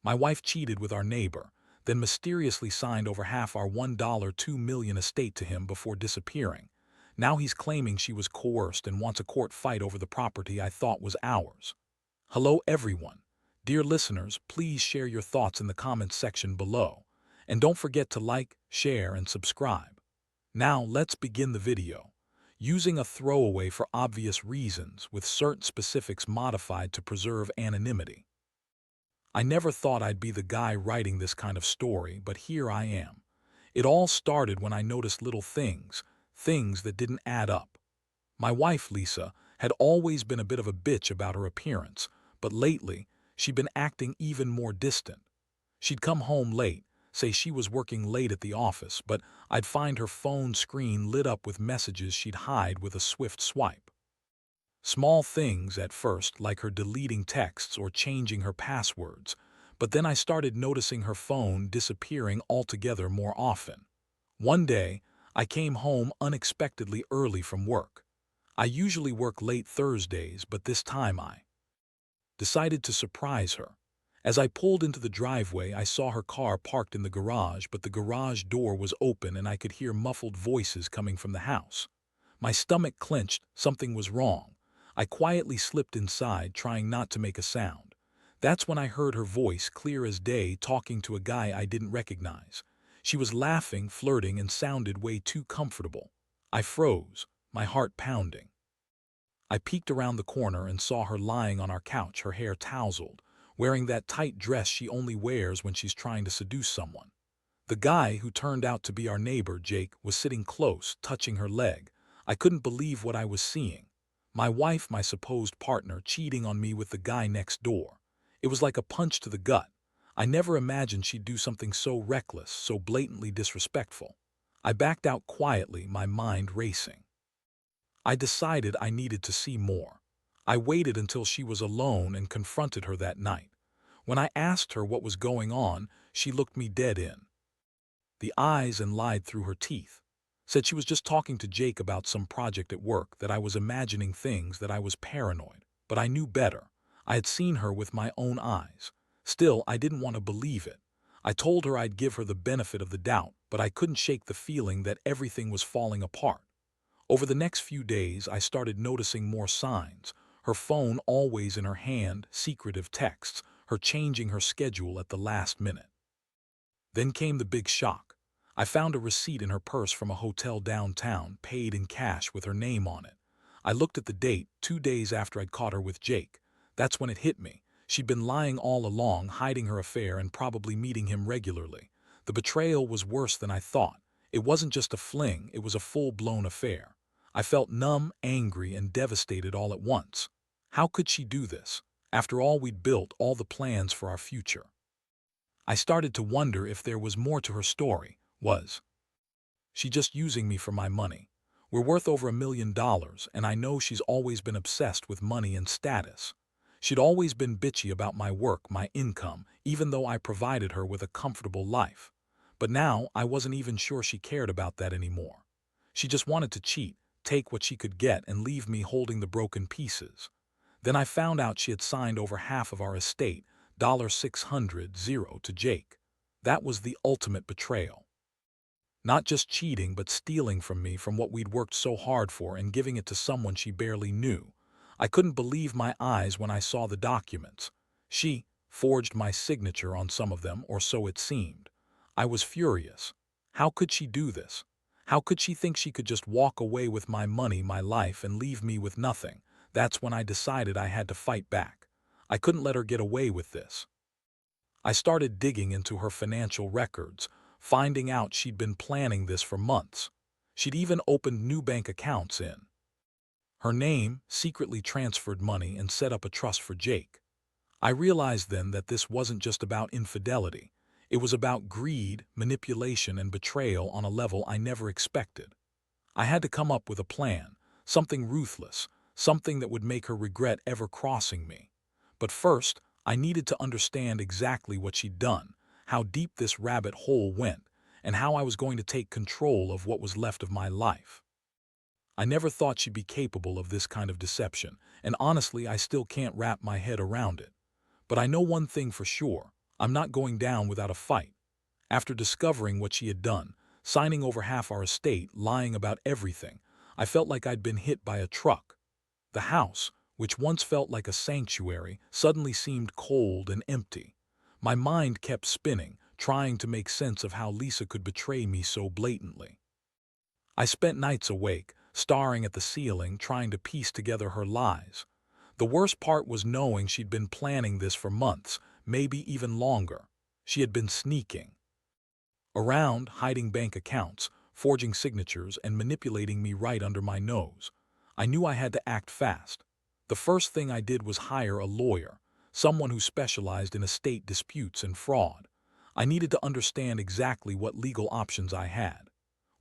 My wife cheated with our neighbor, then mysteriously signed over half our $1.2 million estate to him before disappearing. Now he's claiming she was coerced and wants a court fight over the property I thought was ours. Hello everyone. Dear listeners, please share your thoughts in the comments section below. And don't forget to like, share, and subscribe. Now let's begin the video. Using a throwaway for obvious reasons with certain specifics modified to preserve anonymity. I never thought I'd be the guy writing this kind of story, but here I am. It all started when I noticed little things that didn't add up. My wife, Lisa, had always been a bit of a bitch about her appearance, but lately, she'd been acting even more distant. She'd come home late, say she was working late at the office, but I'd find her phone screen lit up with messages she'd hide with a swift swipe. Small things at first, like her deleting texts or changing her passwords, but then I started noticing her phone disappearing altogether more often. One day, I came home unexpectedly early from work. I usually work late Thursdays, but this time I decided to surprise her. As I pulled into the driveway, I saw her car parked in the garage, but the garage door was open and I could hear muffled voices coming from the house. My stomach clenched, something was wrong. I quietly slipped inside, trying not to make a sound. That's when I heard her voice, clear as day, talking to a guy I didn't recognize. She was laughing, flirting, and sounded way too comfortable. I froze, my heart pounding. I peeked around the corner and saw her lying on our couch, her hair tousled, wearing that tight dress she only wears when she's trying to seduce someone. The guy, who turned out to be our neighbor, Jake, was sitting close, touching her leg. I couldn't believe what I was seeing. My wife, my supposed partner, cheating on me with the guy next door. It was like a punch to the gut. I never imagined she'd do something so reckless, so blatantly disrespectful. I backed out quietly, my mind racing. I decided I needed to see more. I waited until she was alone and confronted her that night. When I asked her what was going on, she looked me dead in the eyes and lied through her teeth. Said she was just talking to Jake about some project at work, that I was imagining things, that I was paranoid. But I knew better. I had seen her with my own eyes. Still, I didn't want to believe it. I told her I'd give her the benefit of the doubt, but I couldn't shake the feeling that everything was falling apart. Over the next few days, I started noticing more signs. Her phone always in her hand, secretive texts, her changing her schedule at the last minute. Then came the big shock. I found a receipt in her purse from a hotel downtown, paid in cash with her name on it. I looked at the date, 2 days after I'd caught her with Jake. That's when it hit me. She'd been lying all along, hiding her affair and probably meeting him regularly. The betrayal was worse than I thought. It wasn't just a fling, it was a full-blown affair. I felt numb, angry, and devastated all at once. How could she do this? After all we'd built, all the plans for our future. I started to wonder if there was more to her story. Was she just using me for my money? We're worth over $1 million, and I know she's always been obsessed with money and status. She'd always been bitchy about my work, my income, even though I provided her with a comfortable life. But now I wasn't even sure she cared about that anymore. She just wanted to cheat, take what she could get, and leave me holding the broken pieces. Then I found out she had signed over half of our estate, $600 to Jake. That was the ultimate betrayal. Not just cheating, but stealing from me, from what we'd worked so hard for, and giving it to someone she barely knew. I couldn't believe my eyes when I saw the documents. She forged my signature on some of them, or so it seemed. I was furious. How could she do this? How could she think she could just walk away with my money, my life, and leave me with nothing? That's when I decided I had to fight back. I couldn't let her get away with this. I started digging into her financial records, finding out she'd been planning this for months. She'd even opened new bank accounts in her name, secretly transferred money, and set up a trust for Jake. I realized then that this wasn't just about infidelity. It was about greed, manipulation, and betrayal on a level I never expected. I had to come up with a plan, something ruthless, something that would make her regret ever crossing me. But first, I needed to understand exactly what she'd done, how deep this rabbit hole went, and how I was going to take control of what was left of my life. I never thought she'd be capable of this kind of deception, and honestly, I still can't wrap my head around it. But I know one thing for sure. I'm not going down without a fight. After discovering what she had done, signing over half our estate, lying about everything, I felt like I'd been hit by a truck. The house, which once felt like a sanctuary, suddenly seemed cold and empty. My mind kept spinning, trying to make sense of how Lisa could betray me so blatantly. I spent nights awake, staring at the ceiling, trying to piece together her lies. The worst part was knowing she'd been planning this for months, maybe even longer. She had been sneaking around, hiding bank accounts, forging signatures, and manipulating me right under my nose. I knew I had to act fast. The first thing I did was hire a lawyer, someone who specialized in estate disputes and fraud. I needed to understand exactly what legal options I had.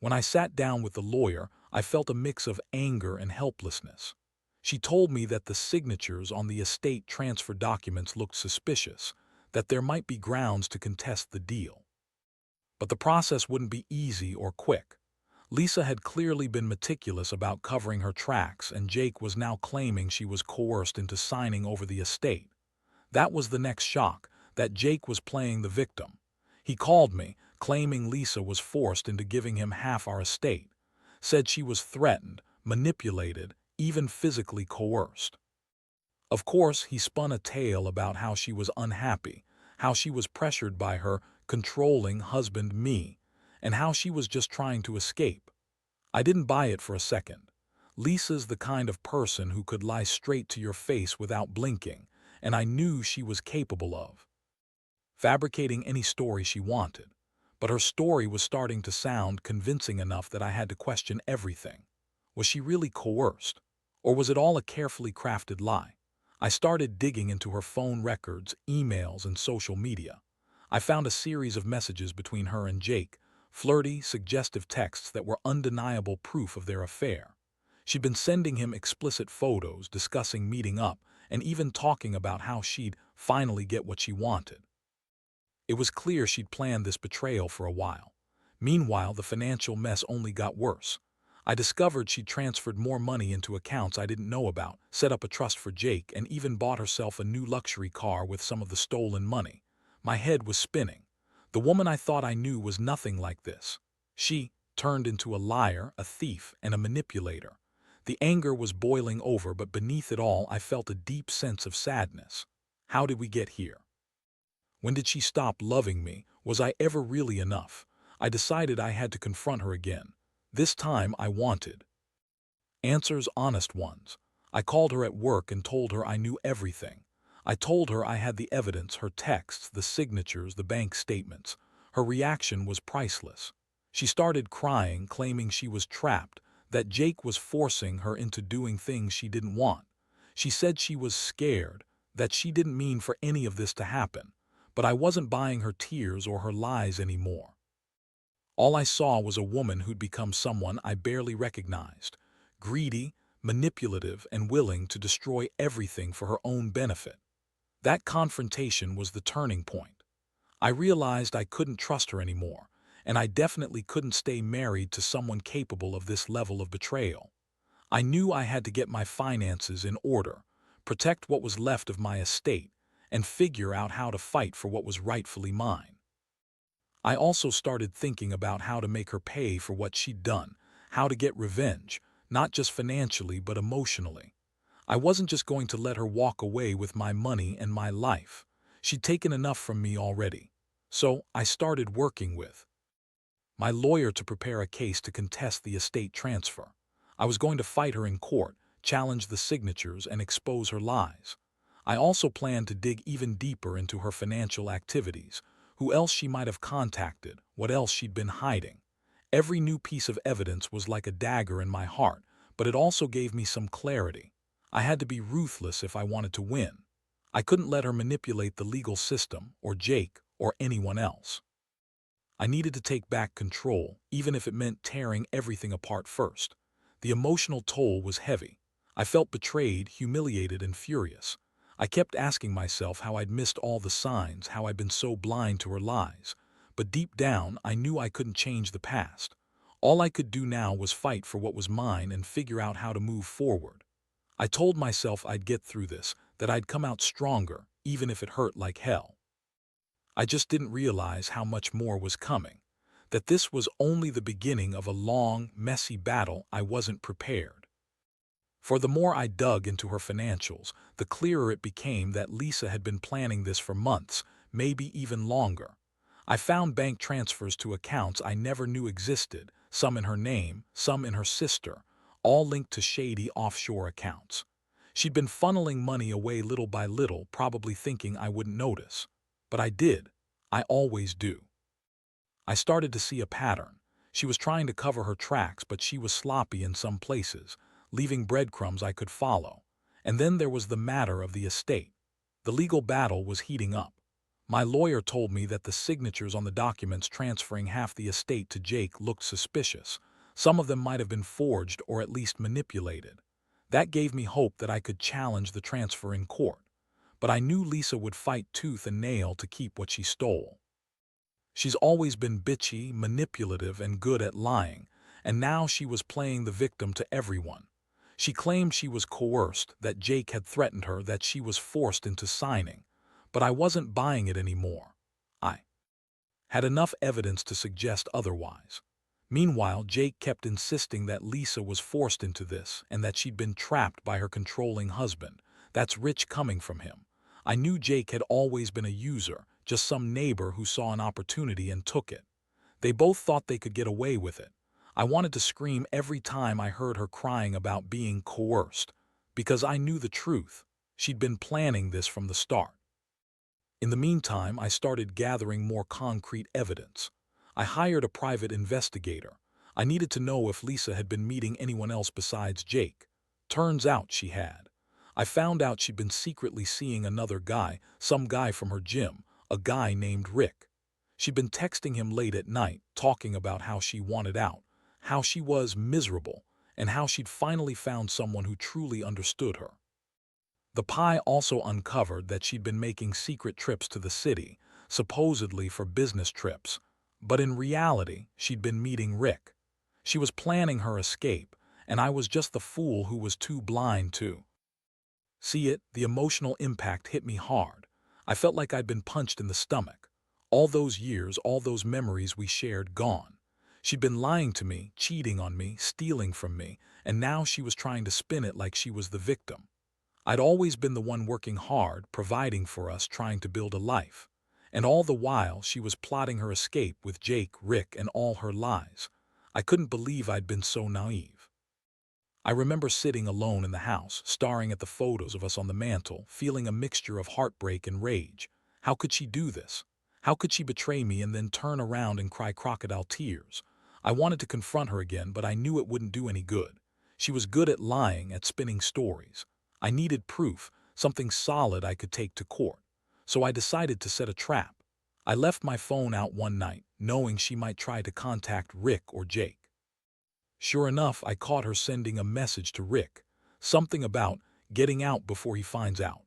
When I sat down with the lawyer, I felt a mix of anger and helplessness. She told me that the signatures on the estate transfer documents looked suspicious, that there might be grounds to contest the deal. But the process wouldn't be easy or quick. Lisa had clearly been meticulous about covering her tracks, and Jake was now claiming she was coerced into signing over the estate. That was the next shock, that Jake was playing the victim. He called me, claiming Lisa was forced into giving him half our estate, said she was threatened, manipulated, even physically coerced. Of course, he spun a tale about how she was unhappy, how she was pressured by her controlling husband, me, and how she was just trying to escape. I didn't buy it for a second. Lisa's the kind of person who could lie straight to your face without blinking, and I knew she was capable of fabricating any story she wanted. But her story was starting to sound convincing enough that I had to question everything. Was she really coerced? Or was it all a carefully crafted lie? I started digging into her phone records, emails, and social media. I found a series of messages between her and Jake, flirty, suggestive texts that were undeniable proof of their affair. She'd been sending him explicit photos, discussing meeting up, and even talking about how she'd finally get what she wanted. It was clear she'd planned this betrayal for a while. Meanwhile, the financial mess only got worse. I discovered she'd transferred more money into accounts I didn't know about, set up a trust for Jake, and even bought herself a new luxury car with some of the stolen money. My head was spinning. The woman I thought I knew was nothing like this. She turned into a liar, a thief, and a manipulator. The anger was boiling over, but beneath it all, I felt a deep sense of sadness. How did we get here? When did she stop loving me? Was I ever really enough? I decided I had to confront her again. This time I wanted answers, honest ones. I called her at work and told her I knew everything. I told her I had the evidence, her texts, the signatures, the bank statements. Her reaction was priceless. She started crying, claiming she was trapped, that Jake was forcing her into doing things she didn't want. She said she was scared, that she didn't mean for any of this to happen. But I wasn't buying her tears or her lies anymore. All I saw was a woman who'd become someone I barely recognized, greedy, manipulative, and willing to destroy everything for her own benefit. That confrontation was the turning point. I realized I couldn't trust her anymore, and I definitely couldn't stay married to someone capable of this level of betrayal. I knew I had to get my finances in order, protect what was left of my estate, and figure out how to fight for what was rightfully mine. I also started thinking about how to make her pay for what she'd done, how to get revenge, not just financially but emotionally. I wasn't just going to let her walk away with my money and my life. She'd taken enough from me already. So I started working with my lawyer to prepare a case to contest the estate transfer. I was going to fight her in court, challenge the signatures, and expose her lies. I also planned to dig even deeper into her financial activities, who else she might have contacted, what else she'd been hiding. Every new piece of evidence was like a dagger in my heart, but it also gave me some clarity. I had to be ruthless if I wanted to win. I couldn't let her manipulate the legal system, or Jake, or anyone else. I needed to take back control, even if it meant tearing everything apart first. The emotional toll was heavy. I felt betrayed, humiliated, and furious. I kept asking myself how I'd missed all the signs, how I'd been so blind to her lies. But deep down, I knew I couldn't change the past. All I could do now was fight for what was mine and figure out how to move forward. I told myself I'd get through this, that I'd come out stronger, even if it hurt like hell. I just didn't realize how much more was coming, that this was only the beginning of a long, messy battle I wasn't prepared. For the more I dug into her financials, the clearer it became that Lisa had been planning this for months, maybe even longer. I found bank transfers to accounts I never knew existed, some in her name, some in her sister, all linked to shady offshore accounts. She'd been funneling money away little by little, probably thinking I wouldn't notice. But I did. I always do. I started to see a pattern. She was trying to cover her tracks, but she was sloppy in some places, leaving breadcrumbs I could follow. And then there was the matter of the estate. The legal battle was heating up. My lawyer told me that the signatures on the documents transferring half the estate to Jake looked suspicious. Some of them might have been forged or at least manipulated. That gave me hope that I could challenge the transfer in court. But I knew Lisa would fight tooth and nail to keep what she stole. She's always been bitchy, manipulative, and good at lying, and now she was playing the victim to everyone. She claimed she was coerced, that Jake had threatened her, that she was forced into signing. But I wasn't buying it anymore. I had enough evidence to suggest otherwise. Meanwhile, Jake kept insisting that Lisa was forced into this and that she'd been trapped by her controlling husband. That's rich coming from him. I knew Jake had always been a user, just some neighbor who saw an opportunity and took it. They both thought they could get away with it. I wanted to scream every time I heard her crying about being coerced, because I knew the truth. She'd been planning this from the start. In the meantime, I started gathering more concrete evidence. I hired a private investigator. I needed to know if Lisa had been meeting anyone else besides Jake. Turns out she had. I found out she'd been secretly seeing another guy, some guy from her gym, a guy named Rick. She'd been texting him late at night, talking about how she wanted out, how she was miserable, and how she'd finally found someone who truly understood her. The pie also uncovered that she'd been making secret trips to the city, supposedly for business trips. But in reality, she'd been meeting Rick. She was planning her escape, and I was just the fool who was too blind to see it. The emotional impact hit me hard. I felt like I'd been punched in the stomach. All those years, all those memories we shared, gone. She'd been lying to me, cheating on me, stealing from me, and now she was trying to spin it like she was the victim. I'd always been the one working hard, providing for us, trying to build a life. And all the while, she was plotting her escape with Jake, Rick, and all her lies. I couldn't believe I'd been so naive. I remember sitting alone in the house, staring at the photos of us on the mantel, feeling a mixture of heartbreak and rage. How could she do this? How could she betray me and then turn around and cry crocodile tears? I wanted to confront her again, but I knew it wouldn't do any good. She was good at lying, at spinning stories. I needed proof, something solid I could take to court. So I decided to set a trap. I left my phone out one night, knowing she might try to contact Rick or Jake. Sure enough, I caught her sending a message to Rick, something about getting out before he finds out.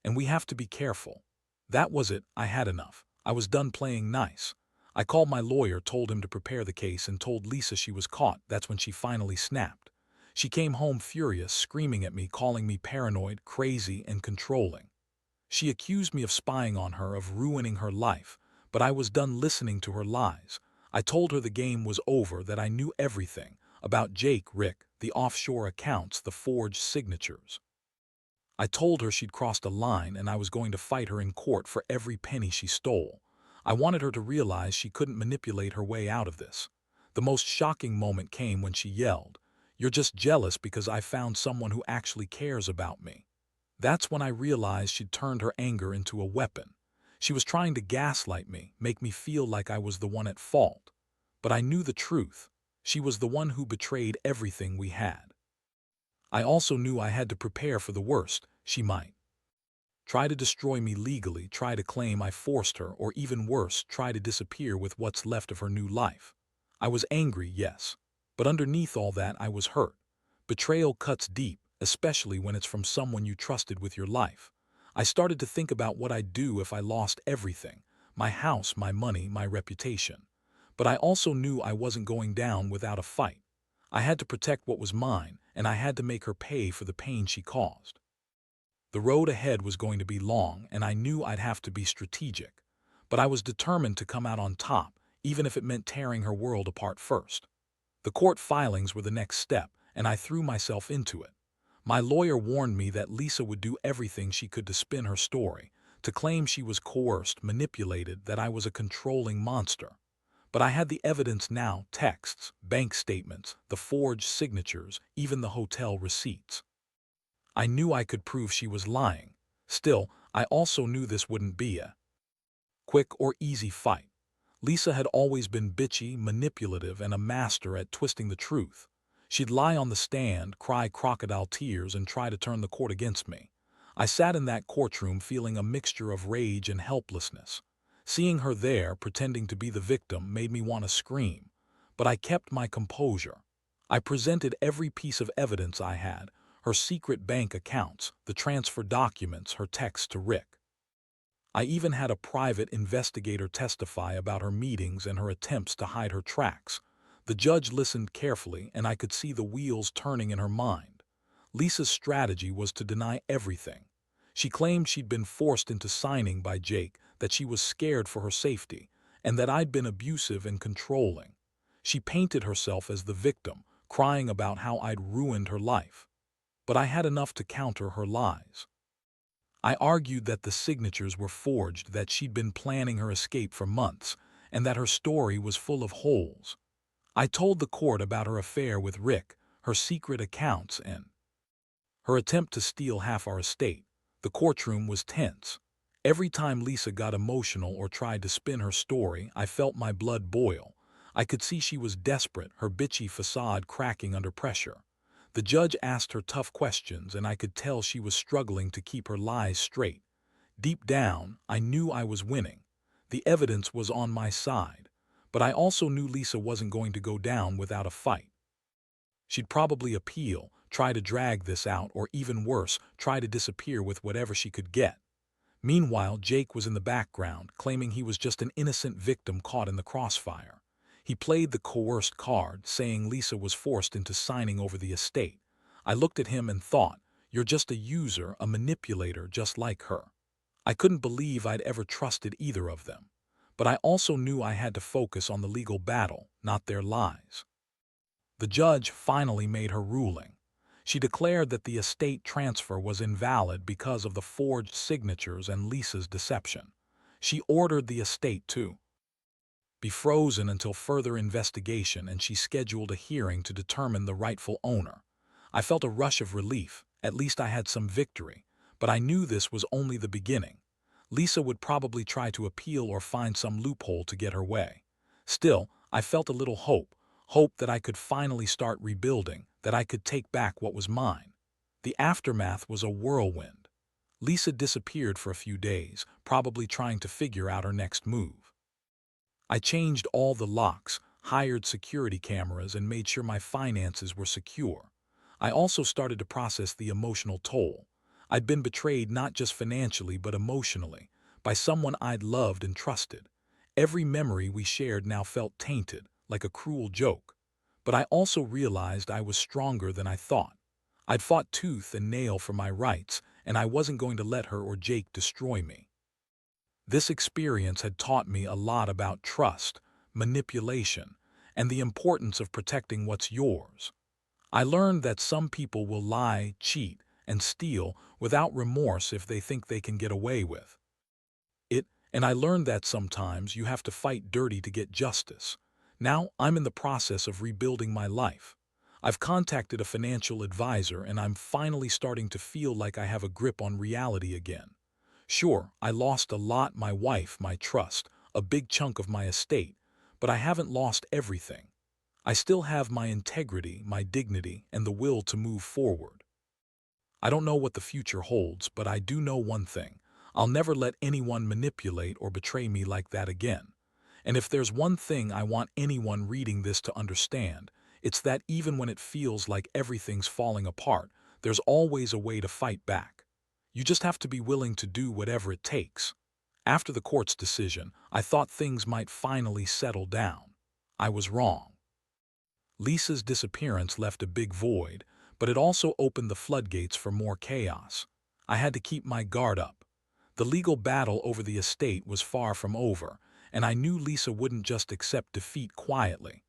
And we have to be careful. That was it. I had enough. I was done playing nice. I called my lawyer, told him to prepare the case, and told Lisa she was caught. That's when she finally snapped. She came home furious, screaming at me, calling me paranoid, crazy, and controlling. She accused me of spying on her, of ruining her life, but I was done listening to her lies. I told her the game was over, that I knew everything about Jake, Rick, the offshore accounts, the forged signatures. I told her she'd crossed a line and I was going to fight her in court for every penny she stole. I wanted her to realize she couldn't manipulate her way out of this. The most shocking moment came when she yelled, "You're just jealous because I found someone who actually cares about me." That's when I realized she'd turned her anger into a weapon. She was trying to gaslight me, make me feel like I was the one at fault. But I knew the truth. She was the one who betrayed everything we had. I also knew I had to prepare for the worst. She might try to destroy me legally, try to claim I forced her, or even worse, try to disappear with what's left of her new life. I was angry, yes, but underneath all that I was hurt. Betrayal cuts deep, especially when it's from someone you trusted with your life. I started to think about what I'd do if I lost everything, my house, my money, my reputation. But I also knew I wasn't going down without a fight. I had to protect what was mine, and I had to make her pay for the pain she caused. The road ahead was going to be long, and I knew I'd have to be strategic. but I was determined to come out on top, even if it meant tearing her world apart first. The court filings were the next step, and I threw myself into it. My lawyer warned me that Lisa would do everything she could to spin her story, to claim she was coerced, manipulated, that I was a controlling monster. But I had the evidence now: texts, bank statements, the forged signatures, even the hotel receipts. I knew I could prove she was lying. Still, I also knew this wouldn't be a quick or easy fight. Lisa had always been bitchy, manipulative, and a master at twisting the truth. She'd lie on the stand, cry crocodile tears, and try to turn the court against me. I sat in that courtroom feeling a mixture of rage and helplessness. Seeing her there, pretending to be the victim, made me want to scream. But I kept my composure. I presented every piece of evidence I had: her secret bank accounts, the transfer documents, her texts to Rick. I even had a private investigator testify about her meetings and her attempts to hide her tracks. The judge listened carefully, and I could see the wheels turning in her mind. Lisa's strategy was to deny everything. She claimed she'd been forced into signing by Jake, that she was scared for her safety, and that I'd been abusive and controlling. She painted herself as the victim, crying about how I'd ruined her life. But I had enough to counter her lies. I argued that the signatures were forged, that she'd been planning her escape for months, and that her story was full of holes. I told the court about her affair with Rick, her secret accounts, and her attempt to steal half our estate. The courtroom was tense. Every time Lisa got emotional or tried to spin her story, I felt my blood boil. I could see she was desperate, her bitchy facade cracking under pressure. The judge asked her tough questions, and I could tell she was struggling to keep her lies straight. Deep down, I knew I was winning. The evidence was on my side. But I also knew Lisa wasn't going to go down without a fight. She'd probably appeal, try to drag this out, or even worse, try to disappear with whatever she could get. Meanwhile, Jake was in the background, claiming he was just an innocent victim caught in the crossfire. He played the coerced card, saying Lisa was forced into signing over the estate. I looked at him and thought, "You're just a user, a manipulator, just like her." I couldn't believe I'd ever trusted either of them. But I also knew I had to focus on the legal battle, not their lies. The judge finally made her ruling. She declared that the estate transfer was invalid because of the forged signatures and Lisa's deception. She ordered the estate to be frozen until further investigation, and she scheduled a hearing to determine the rightful owner. I felt a rush of relief. At least I had some victory. But I knew this was only the beginning. Lisa would probably try to appeal or find some loophole to get her way. Still, I felt a little hope that I could finally start rebuilding, that I could take back what was mine. The aftermath was a whirlwind. Lisa disappeared for a few days, probably trying to figure out her next move. I changed all the locks, hired security cameras, and made sure my finances were secure. I also started to process the emotional toll. I'd been betrayed not just financially but emotionally, by someone I'd loved and trusted. Every memory we shared now felt tainted, like a cruel joke. But I also realized I was stronger than I thought. I'd fought tooth and nail for my rights, and I wasn't going to let her or Jake destroy me. This experience had taught me a lot about trust, manipulation, and the importance of protecting what's yours. I learned that some people will lie, cheat, and steal without remorse if they think they can get away with it, and I learned that sometimes you have to fight dirty to get justice. Now I'm in the process of rebuilding my life. I've contacted a financial advisor, and I'm finally starting to feel like I have a grip on reality again. Sure, I lost a lot: my wife, my trust, a big chunk of my estate, but I haven't lost everything. I still have my integrity, my dignity, and the will to move forward. I don't know what the future holds, but I do know one thing: I'll never let anyone manipulate or betray me like that again. And if there's one thing I want anyone reading this to understand, it's that even when it feels like everything's falling apart, there's always a way to fight back. You just have to be willing to do whatever it takes. After the court's decision, I thought things might finally settle down. I was wrong. Lisa's disappearance left a big void, but it also opened the floodgates for more chaos. I had to keep my guard up. The legal battle over the estate was far from over, and I knew Lisa wouldn't just accept defeat quietly.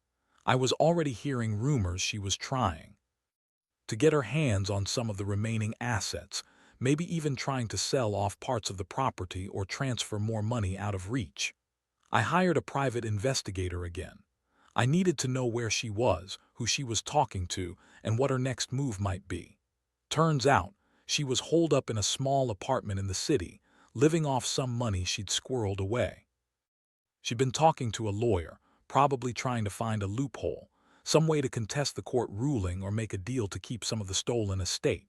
I was already hearing rumors she was trying to get her hands on some of the remaining assets, maybe even trying to sell off parts of the property or transfer more money out of reach. I hired a private investigator again. I needed to know where she was, who she was talking to, and what her next move might be. Turns out, she was holed up in a small apartment in the city, living off some money she'd squirreled away. She'd been talking to a lawyer, probably trying to find a loophole, some way to contest the court ruling or make a deal to keep some of the stolen estate.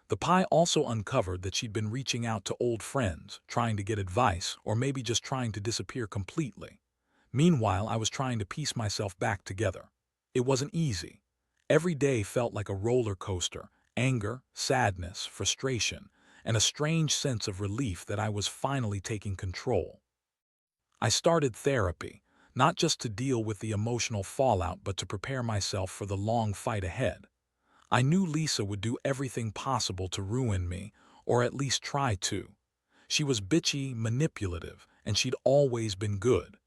The pie also uncovered that she'd been reaching out to old friends, trying to get advice, or maybe just trying to disappear completely. Meanwhile, I was trying to piece myself back together. It wasn't easy. Every day felt like a roller coaster: anger, sadness, frustration, and a strange sense of relief that I was finally taking control. I started therapy, not just to deal with the emotional fallout but to prepare myself for the long fight ahead. I knew Lisa would do everything possible to ruin me, or at least try to. She was bitchy, manipulative, and she'd always been good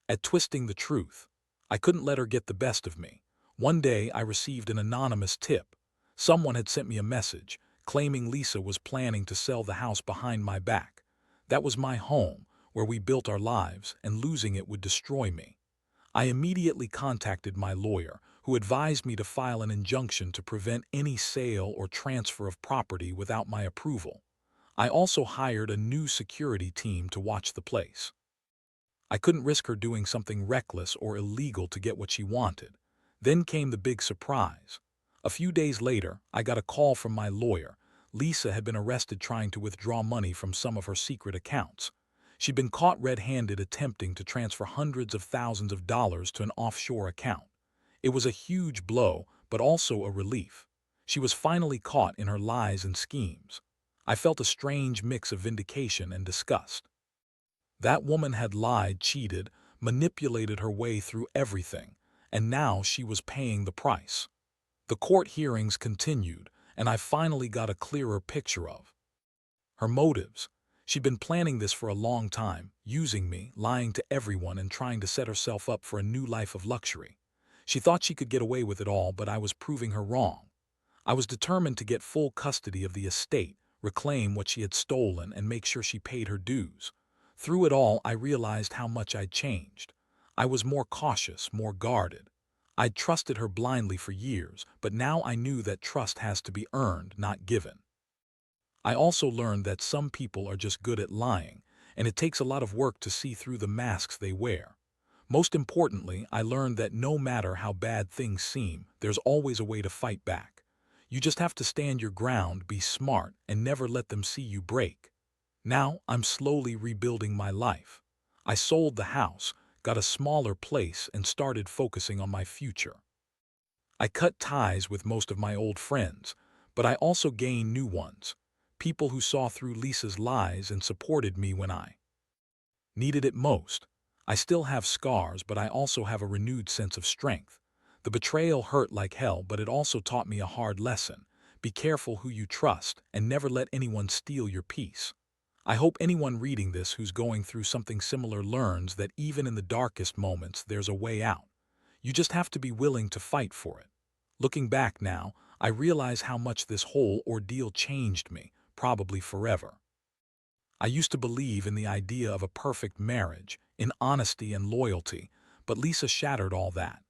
at twisting the truth. I couldn't let her get the best of me. One day, I received an anonymous tip. Someone had sent me a message, claiming Lisa was planning to sell the house behind my back. That was my home, where we built our lives, and losing it would destroy me. I immediately contacted my lawyer, who advised me to file an injunction to prevent any sale or transfer of property without my approval. I also hired a new security team to watch the place. I couldn't risk her doing something reckless or illegal to get what she wanted. Then came the big surprise. A few days later, I got a call from my lawyer. Lisa had been arrested trying to withdraw money from some of her secret accounts. She'd been caught red-handed attempting to transfer hundreds of thousands of dollars to an offshore account. It was a huge blow, but also a relief. She was finally caught in her lies and schemes. I felt a strange mix of vindication and disgust. That woman had lied, cheated, manipulated her way through everything, and now she was paying the price. The court hearings continued, and I finally got a clearer picture of her motives. She'd been planning this for a long time, using me, lying to everyone, and trying to set herself up for a new life of luxury. She thought she could get away with it all, but I was proving her wrong. I was determined to get full custody of the estate, reclaim what she had stolen, and make sure she paid her dues. Through it all, I realized how much I'd changed. I was more cautious, more guarded. I'd trusted her blindly for years, but now I knew that trust has to be earned, not given. I also learned that some people are just good at lying, and it takes a lot of work to see through the masks they wear. Most importantly, I learned that no matter how bad things seem, there's always a way to fight back. You just have to stand your ground, be smart, and never let them see you break. Now, I'm slowly rebuilding my life. I sold the house, got a smaller place, and started focusing on my future. I cut ties with most of my old friends, but I also gained new ones. People who saw through Lisa's lies and supported me when I needed it most. I still have scars, but I also have a renewed sense of strength. The betrayal hurt like hell, but it also taught me a hard lesson. Be careful who you trust, and never let anyone steal your peace. I hope anyone reading this who's going through something similar learns that even in the darkest moments, there's a way out. You just have to be willing to fight for it. Looking back now, I realize how much this whole ordeal changed me, probably forever. I used to believe in the idea of a perfect marriage, in honesty and loyalty, but Lisa shattered all that.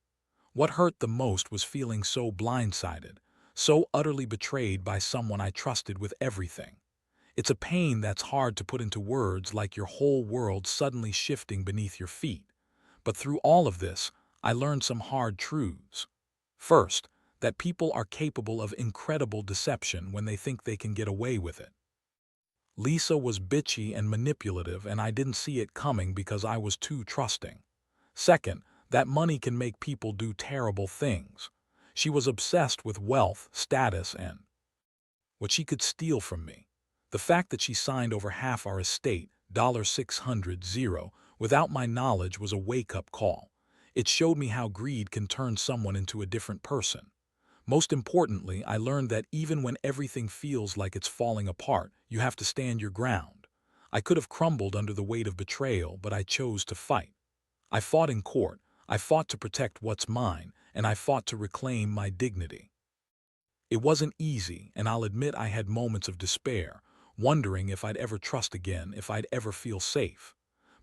What hurt the most was feeling so blindsided, so utterly betrayed by someone I trusted with everything. It's a pain that's hard to put into words, like your whole world suddenly shifting beneath your feet. But through all of this, I learned some hard truths. First, that people are capable of incredible deception when they think they can get away with it. Lisa was bitchy and manipulative, and I didn't see it coming because I was too trusting. Second, that money can make people do terrible things. She was obsessed with wealth, status, and what she could steal from me. The fact that she signed over half our estate, $600, without my knowledge was a wake-up call. It showed me how greed can turn someone into a different person. Most importantly, I learned that even when everything feels like it's falling apart, you have to stand your ground. I could have crumbled under the weight of betrayal, but I chose to fight. I fought in court, I fought to protect what's mine, and I fought to reclaim my dignity. It wasn't easy, and I'll admit I had moments of despair, wondering if I'd ever trust again, if I'd ever feel safe.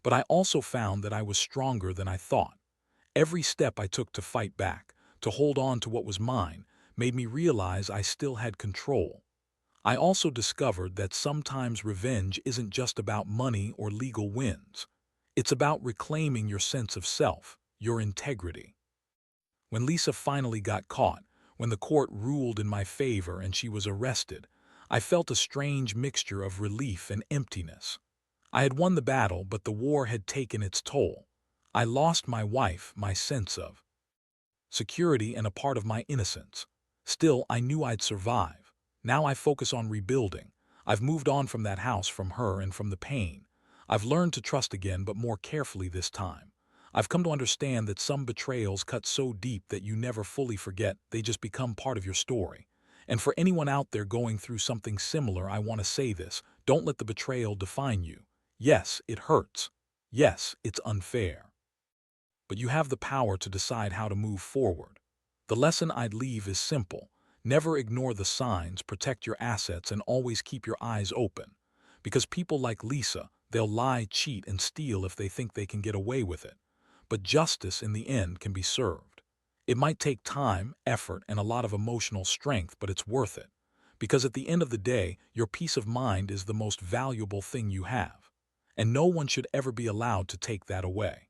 But I also found that I was stronger than I thought. Every step I took to fight back, to hold on to what was mine, made me realize I still had control. I also discovered that sometimes revenge isn't just about money or legal wins. It's about reclaiming your sense of self, your integrity. When Lisa finally got caught, when the court ruled in my favor and she was arrested, I felt a strange mixture of relief and emptiness. I had won the battle, but the war had taken its toll. I lost my wife, my sense of security, and a part of my innocence. Still, I knew I'd survive. Now I focus on rebuilding. I've moved on from that house, from her, and from the pain. I've learned to trust again, but more carefully this time. I've come to understand that some betrayals cut so deep that you never fully forget, they just become part of your story. And for anyone out there going through something similar, I want to say this: don't let the betrayal define you. Yes, it hurts. Yes, it's unfair. But you have the power to decide how to move forward. The lesson I'd leave is simple. Never ignore the signs, protect your assets, and always keep your eyes open. Because people like Lisa, they'll lie, cheat, and steal if they think they can get away with it. But justice in the end can be served. It might take time, effort, and a lot of emotional strength, but it's worth it. Because at the end of the day, your peace of mind is the most valuable thing you have. And no one should ever be allowed to take that away.